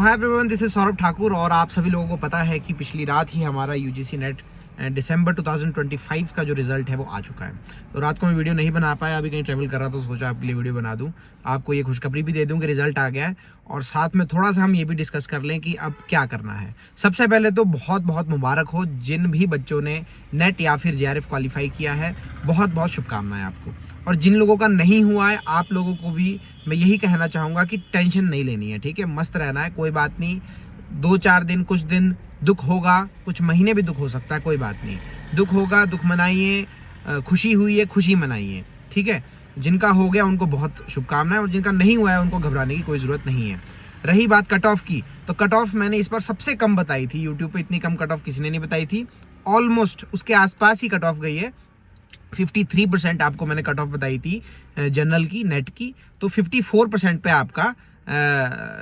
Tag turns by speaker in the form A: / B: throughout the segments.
A: Hi everyone, this is Saurabh Thakur और आप सभी लोगों को पता है कि पिछली रात ही हमारा यूजीसी नेट दिसंबर 2025 का जो रिजल्ट है वो आ चुका है। तो रात को मैं वीडियो नहीं बना पाया, अभी कहीं ट्रैवल कर रहा था तो सोचा आपके लिए वीडियो बना दूं, आपको ये खुशखबरी भी दे दूं कि रिजल्ट आ गया है और साथ में थोड़ा सा हम ये भी डिस्कस कर लें कि अब क्या करना है। सबसे पहले तो बहुत बहुत मुबारक हो जिन भी बच्चों ने नेट या फिर जेआरएफ क्वालिफाई किया है, बहुत बहुत शुभकामनाएं आपको। और जिन लोगों का नहीं हुआ है, आप लोगों को भी मैं यही कहना चाहूँगा कि टेंशन नहीं लेनी है, ठीक है। मस्त रहना है, कोई बात नहीं। 2-4 दिन, कुछ दिन दुख होगा, कुछ महीने भी दुख हो सकता है, कोई बात नहीं। दुख होगा, दुख मनाइए, खुशी हुई है, खुशी मनाइए, ठीक है। जिनका हो गया उनको बहुत शुभकामनाएं और जिनका नहीं हुआ है उनको घबराने की कोई ज़रूरत नहीं है। रही बात कट ऑफ की, तो कट ऑफ मैंने इस बार सबसे कम बताई थी। यूट्यूब पे इतनी कम कट ऑफ किसी ने नहीं बताई थी। ऑलमोस्ट उसके आसपास ही कट ऑफ गई है। 53% आपको मैंने कट ऑफ बताई थी जनरल की, नेट की, तो 54% पे आपका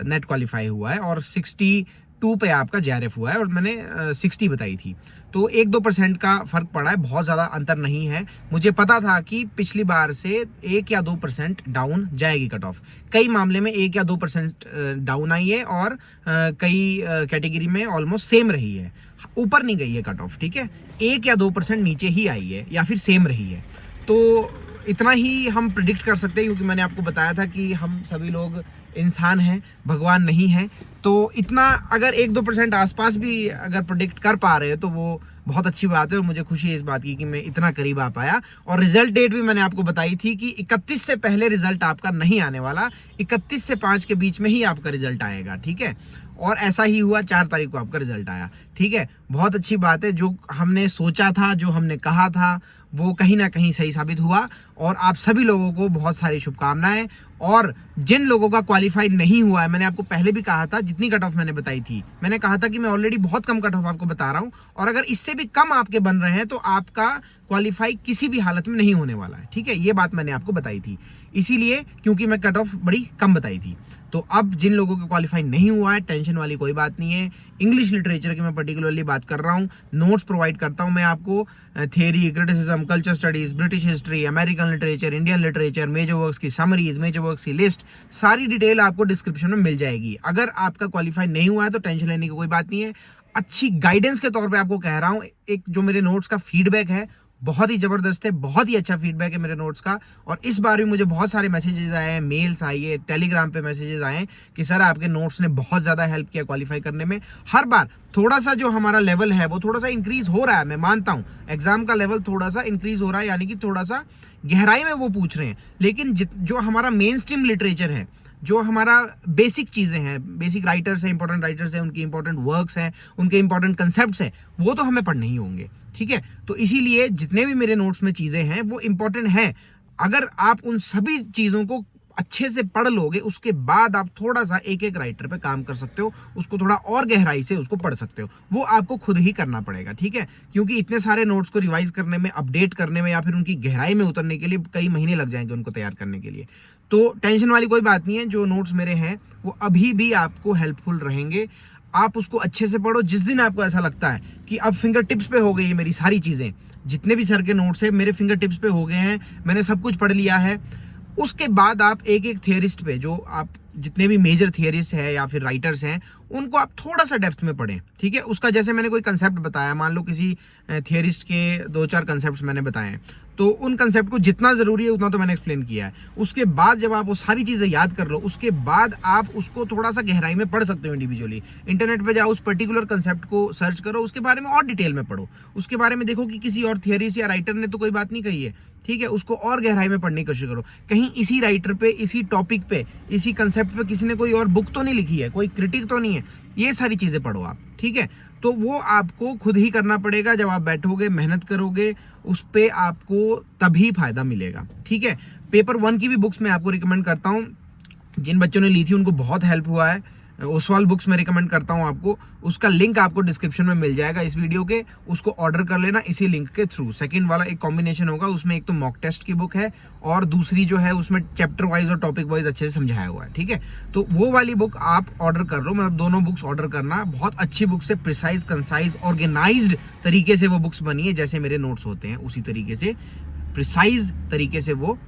A: नेट क्वालिफाई हुआ है और 62 पे आपका जेआरएफ हुआ है और मैंने 60 बताई थी। तो 1-2% का फर्क पड़ा है, बहुत ज़्यादा अंतर नहीं है। मुझे पता था कि पिछली बार से 1 या 2% डाउन जाएगी कट ऑफ। कई मामले में 1 या 2% डाउन आई है और कई कैटेगरी में ऑलमोस्ट सेम रही है, ऊपर नहीं गई है कट ऑफ, ठीक है। 1 या 2% नीचे ही आई है या फिर सेम रही है। तो इतना ही हम प्रिडिक्ट कर सकते हैं क्योंकि मैंने आपको बताया था कि हम सभी लोग इंसान हैं, भगवान नहीं है। तो इतना अगर 1-2% आसपास भी अगर प्रिडिक्ट कर पा रहे हैं तो वो बहुत अच्छी बात है और मुझे खुशी है इस बात की कि मैं इतना करीब आ पाया। और रिजल्ट डेट भी मैंने आपको बताई थी कि 31 से पहले रिजल्ट आपका नहीं आने वाला, 31 से 5 के बीच में ही आपका रिजल्ट आएगा, ठीक है। और ऐसा ही हुआ, 4 तारीख को आपका रिजल्ट आया, ठीक है। बहुत अच्छी बात है, जो हमने सोचा था, जो हमने कहा था, वो कहीं ना कहीं सही साबित हुआ और आप सभी लोगों को बहुत सारी शुभकामनाएं। और जिन लोगों का क्वालिफाई नहीं हुआ है, मैंने आपको पहले भी कहा था, जितनी कट ऑफ मैंने बताई थी, मैंने कहा था कि मैं ऑलरेडी बहुत कम कट ऑफ आपको बता रहा हूं और अगर इससे भी कम आपके बन रहे हैं तो आपका क्वालिफाई किसी भी हालत में नहीं होने वाला है, ठीक है। ये बात मैंने आपको बताई थी, इसीलिए क्योंकि मैं कट ऑफ बड़ी कम बताई थी। तो अब जिन लोगों का क्वालिफाई नहीं हुआ है, टेंशन वाली कोई बात नहीं है। इंग्लिश लिटरेचर की मैं पर्टिकुलरली बात कर रहा हूँ, नोट्स प्रोवाइड करता हूँ मैं आपको, theory, criticism, culture studies, British history, American literature, Indian literature, major works की समरीज, मेजर वर्क्स की लिस्ट, सारी डिटेल आपको डिस्क्रिप्शन में मिल जाएगी। अगर आपका क्वालिफाई नहीं हुआ है तो टेंशन लेने की कोई बात नहीं है। अच्छी गाइडेंस के तौर पे आपको कह रहा हूँ, एक जो मेरे नोट्स का फीडबैक है बहुत ही जबरदस्त है, बहुत ही अच्छा फीडबैक है मेरे नोट्स का। और इस बार भी मुझे बहुत सारे मैसेजेस आए हैं, मेल्स आई है, टेलीग्राम पे मैसेजेस आए हैं कि सर आपके नोट्स ने बहुत ज़्यादा हेल्प किया क्वालिफाई करने में। हर बार थोड़ा सा जो हमारा लेवल है वो थोड़ा सा इंक्रीज हो रहा है, मैं मानता हूँ एग्जाम का लेवल थोड़ा सा इंक्रीज हो रहा है, यानी कि थोड़ा सा गहराई में वो पूछ रहे हैं। लेकिन जो हमारा मेन स्ट्रीम लिटरेचर है, जो हमारा बेसिक चीज़ें हैं, बेसिक राइटर्स हैं, इंपॉर्टेंट राइटर्स हैं, उनकी इंपॉर्टेंट वर्क्स हैं, उनके इंपॉर्टेंट कंसेप्ट्स हैं, वो तो हमें पढ़ने ही होंगे, ठीक है। तो इसीलिए जितने भी मेरे नोट्स में चीज़ें हैं वो इंपॉर्टेंट हैं। अगर आप उन सभी चीज़ों को अच्छे से पढ़ लोगे, उसके बाद आप थोड़ा सा एक एक राइटर पे काम कर सकते हो, उसको थोड़ा और गहराई से उसको पढ़ सकते हो। वो आपको खुद ही करना पड़ेगा, ठीक है। क्योंकि इतने सारे नोट्स को रिवाइज करने में, अपडेट करने में या फिर उनकी गहराई में उतरने के लिए कई महीने लग जाएंगे उनको तैयार करने के लिए। तो टेंशन वाली कोई बात नहीं है, जो नोट्स मेरे हैं वो अभी भी आपको हेल्पफुल रहेंगे। आप उसको अच्छे से पढ़ो। जिस दिन आपको ऐसा लगता है कि अब फिंगर टिप्स पे हो गई है मेरी सारी चीज़ें, जितने भी सर के नोट्स हैं मेरे फिंगर टिप्स पे हो गए हैं, मैंने सब कुछ पढ़ लिया है, उसके बाद आप एक एक थियरिस्ट पे, जो आप जितने भी मेजर थियरिस्ट हैं या फिर राइटर्स हैं, उनको आप थोड़ा सा डेप्थ में पढ़ें, ठीक है। उसका जैसे मैंने कोई कंसेप्ट बताया, मान लो किसी थियरिस्ट के 2-4 कंसेप्ट मैंने बताए हैं, तो उन कंसेप्ट को जितना ज़रूरी है उतना तो मैंने एक्सप्लेन किया है। उसके बाद जब आप वो सारी चीज़ें याद कर लो, उसके बाद आप उसको थोड़ा सा गहराई में पढ़ सकते हो इंडिविजुअली। इंटरनेट पे जाओ, उस पर्टिकुलर कंसेप्ट को सर्च करो, उसके बारे में और डिटेल में पढ़ो, उसके बारे में देखो कि किसी और थियरिस्ट या राइटर ने तो कोई बात नहीं कही है, ठीक है। उसको और गहराई में पढ़ने की कोशिश करो, कहीं इसी राइटर पे, इसी टॉपिक पे, इसी कंसेप्ट पे किसी ने कोई और बुक तो नहीं लिखी है, कोई क्रिटिक तो नहीं है। ये सारी चीज़ें पढ़ो आप, ठीक है। तो वो आपको खुद ही करना पड़ेगा। जब आप बैठोगे, मेहनत करोगे, उस पे आपको तभी फायदा मिलेगा, ठीक है। पेपर 1 की भी बुक्स मैं आपको रिकमेंड करता हूँ, जिन बच्चों ने ली थी उनको बहुत हेल्प हुआ है। ओसवाल बुक्स में रिकमेंड करता हूँ आपको, उसका लिंक आपको डिस्क्रिप्शन में मिल जाएगा इस वीडियो के, उसको ऑर्डर कर लेना इसी लिंक के थ्रू। सेकंड वाला एक कॉम्बिनेशन होगा, उसमें एक तो मॉक टेस्ट की बुक है और दूसरी जो है उसमें चैप्टर वाइज और टॉपिक वाइज अच्छे से समझाया हुआ है, ठीक है। तो वो वाली बुक आप ऑर्डर कर लो, मतलब दोनों बुक्स ऑर्डर करना। बहुत अच्छी बुक से, प्रिसाइज, कंसाइज, ऑर्गेनाइज्ड तरीके से वो बुक्स बनी है, जैसे मेरे नोट्स होते हैं उसी तरीके से, प्रिसाइज तरीके से वो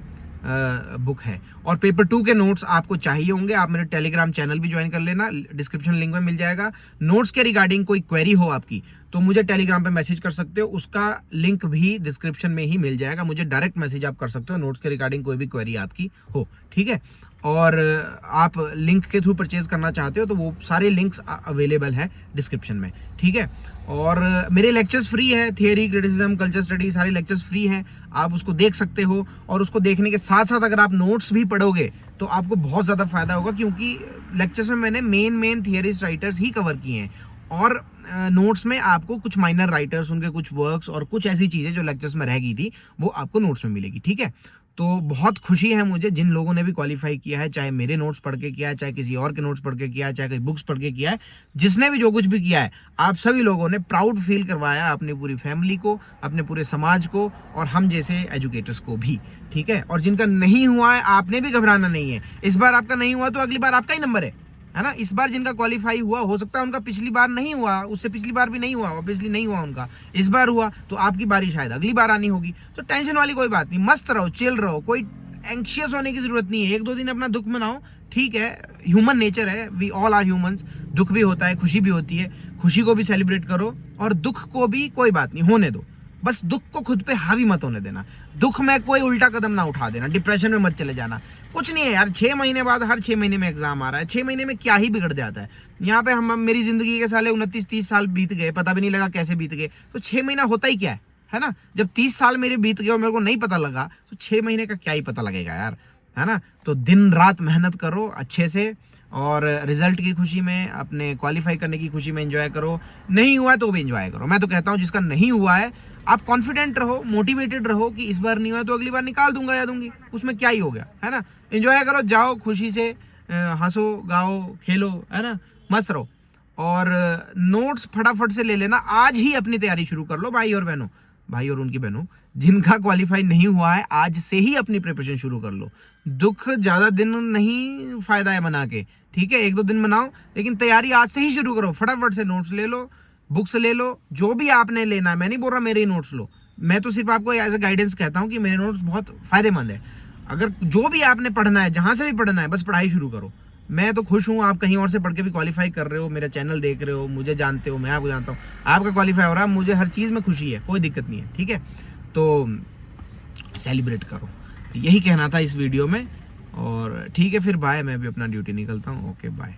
A: बुक है। और पेपर 2 के नोट्स आपको चाहिए होंगे, आप मेरे टेलीग्राम चैनल भी ज्वाइन कर लेना, डिस्क्रिप्शन लिंक में मिल जाएगा। नोट्स के रिगार्डिंग कोई क्वेरी हो आपकी तो मुझे टेलीग्राम पे मैसेज कर सकते हो, उसका लिंक भी डिस्क्रिप्शन में ही मिल जाएगा, मुझे डायरेक्ट मैसेज आप कर सकते हो नोट्स के रिगार्डिंग कोई भी क्वेरी आपकी हो, ठीक है। और आप लिंक के थ्रू परचेज करना चाहते हो तो वो सारे लिंक्स अवेलेबल है डिस्क्रिप्शन में, ठीक है। और मेरे लेक्चर्स फ्री है, थियरी, क्रिटिसिज्म, कल्चर स्टडी, सारे लेक्चर्स फ्री हैं, आप उसको देख सकते हो। और उसको देखने के साथ साथ अगर आप नोट्स भी पढ़ोगे तो आपको बहुत ज़्यादा फायदा होगा, क्योंकि लेक्चर्स में मैंने मेन थियरीज राइटर्स ही कवर किए हैं, और नोट्स में आपको कुछ माइनर राइटर्स, उनके कुछ वर्क्स और कुछ ऐसी चीज़ें जो लेक्चर्स में रह गई थी वो आपको नोट्स में मिलेगी, ठीक है। तो बहुत खुशी है मुझे जिन लोगों ने भी क्वालिफाई किया है, चाहे मेरे नोट्स पढ़ के किया है, चाहे किसी और के नोट्स पढ़ के किया है, चाहे कोई बुक्स पढ़ के किया है, जिसने भी जो कुछ भी किया है, आप सभी लोगों ने प्राउड फील करवाया अपनी पूरी फैमिली को, अपने पूरे समाज को, और हम जैसे एजुकेटर्स को भी, ठीक है। और जिनका नहीं हुआ है आपने भी घबराना नहीं है, इस बार आपका नहीं हुआ तो अगली बार आपका ही नंबर है ना। इस बार जिनका क्वालिफाई हुआ, हो सकता है उनका पिछली बार नहीं हुआ, उससे पिछली बार भी नहीं हुआ, ऑब्वियसली नहीं हुआ उनका, इस बार हुआ तो आपकी बारी शायद अगली बार आनी होगी। तो टेंशन वाली कोई बात नहीं, मस्त रहो, चिल रहो, कोई एंक्शियस होने की जरूरत नहीं है। 1-2 दिन अपना दुख मनाओ, ठीक है, ह्यूमन नेचर है, वी ऑल आर ह्यूमंस। दुख भी होता है, खुशी भी होती है, खुशी को भी सेलिब्रेट करो और दुख को भी कोई बात नहीं, होने दो, बस दुख को खुद पे हावी मत होने देना, दुख में कोई उल्टा कदम ना उठा देना, डिप्रेशन में मत चले जाना। कुछ नहीं है यार, 6 महीने बाद हर 6 महीने में एग्जाम आ रहा है, 6 महीने में क्या ही बिगड़ जाता है। यहाँ पे हम मेरी जिंदगी के साले 29-30 साल बीत गए, पता भी नहीं लगा कैसे बीत गए, तो 6 महीना होता ही क्या है ना। जब 30 साल मेरे बीत गए और मेरे को नहीं पता लगा तो 6 महीने का क्या ही पता लगेगा यार, है ना। तो दिन रात मेहनत करो अच्छे से, और रिजल्ट की खुशी में, अपने क्वालिफाई करने की खुशी में एंजॉय करो। नहीं हुआ तो भी एंजॉय करो। मैं तो कहता हूँ जिसका नहीं हुआ है आप कॉन्फिडेंट रहो, मोटिवेटेड रहो कि इस बार नहीं हुआ तो अगली बार निकाल दूंगा या दूंगी, उसमें क्या ही हो गया, है ना। एंजॉय करो, जाओ खुशी से, हंसो, गाओ, खेलो, है ना, मस्त रहो। और नोट्स फटाफट से ले लेना, आज ही अपनी तैयारी शुरू कर लो भाई और बहनों, भाई और उनकी बहनों, जिनका क्वालिफाई नहीं हुआ है आज से ही अपनी प्रिपरेशन शुरू कर लो। दुख ज्यादा दिन नहीं फायदा है मना के, ठीक है, 1-2 दिन मनाओ, लेकिन तैयारी आज से ही शुरू करो। फटाफट से नोट्स ले लो, बुक्स ले लो, जो भी आपने लेना है। मैं नहीं बोल रहा मेरे ही नोट्स लो, मैं तो सिर्फ आपको एज ए गाइडेंस कहता हूँ कि मेरे नोट्स बहुत फायदेमंद है। अगर जो भी आपने पढ़ना है, जहां से भी पढ़ना है, बस पढ़ाई शुरू करो। मैं तो खुश हूँ, आप कहीं और से पढ़ के भी क्वालिफाई कर रहे हो, मेरा चैनल देख रहे हो, मुझे जानते हो, मैं आपको जानता हूँ, आपका क्वालिफाई हो रहा है, मुझे हर चीज़ में खुशी है, कोई दिक्कत नहीं है, ठीक है। तो सेलिब्रेट करो, यही कहना था इस वीडियो में। और ठीक है फिर, बाय, मैं भी अपना ड्यूटी निकलता हूँ, ओके बाय।